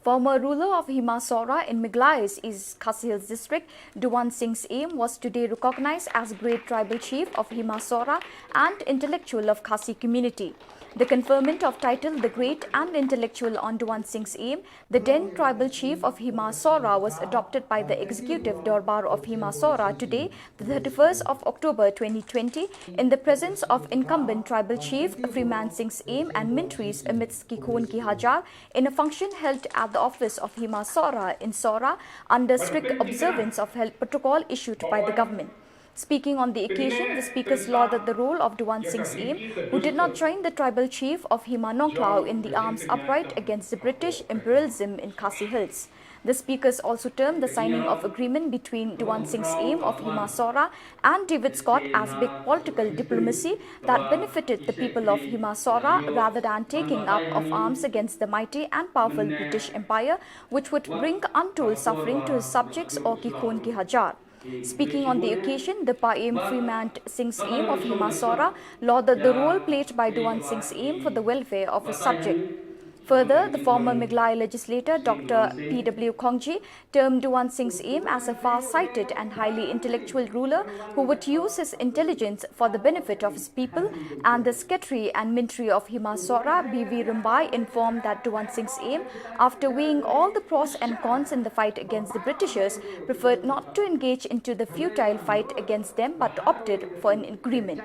Former ruler of Hima Sohra in Meghalaya Khasi Hills district, Duwansing Syiem was today recognized as Great Tribal Chief of Hima Sohra and Intellectual of Khasi community. The conferment of title The Great and Intellectual on Duwansing Syiem, the then Tribal Chief of Hima Sohra, was adopted by the Executive Darbar of Hima Sohra today, the 31st of October 2020, in the presence of incumbent Tribal Chief Duwansing Syiem and Mintries amidst Kikhon Ki Hajar in a function held at the office of Hima Sohra in Sohra under strict observance of health protocol issued by the government. Speaking on the occasion, the speakers lauded the role of Duwansing Syiem, who did not join the tribal chief of Hima Nongklao in the arms upright against the British imperialism in Khasi Hills. The speakers also termed the signing of agreement between Duwansing Syiem of Hima Sohra and David Scott as big political diplomacy that benefited the people of Hima Sohra rather than taking up of arms against the mighty and powerful British Empire, which would bring untold suffering to his subjects or Kikhon Ki Hajar. Speaking on the occasion, the Paim Freeman Singh Syiem of Hima Sohra lauded the role played by Duwansing Syiem for the welfare of his subject. Further, the former Meghalaya legislator Dr. P.W. Khongji termed Duwansing Syiem as a far-sighted and highly intellectual ruler who would use his intelligence for the benefit of his people, and the Secretary and Ministry of Hima Sohra, B.V. Rumbai, informed that Duwansing Syiem, after weighing all the pros and cons in the fight against the Britishers, preferred not to engage into the futile fight against them but opted for an agreement.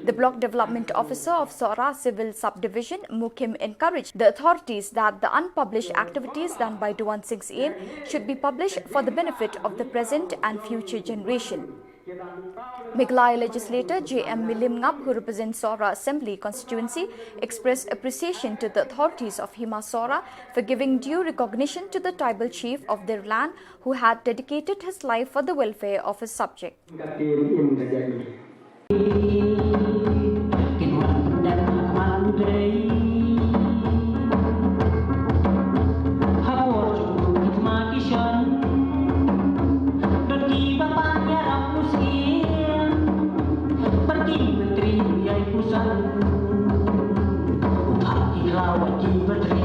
The Block Development Officer of Sohra Civil Subdivision, Mukim, encouraged the authorities that the unpublished activities done by Duwansing Syiem should be published for the benefit of the present and future generation. Meghalaya legislator J.M. Milimngap, who represents Sohra Assembly constituency, expressed appreciation to the authorities of Hima Sohra for giving due recognition to the tribal chief of their land who had dedicated his life for the welfare of his subject. Menteri Pusat, Hati Rawat Jiwa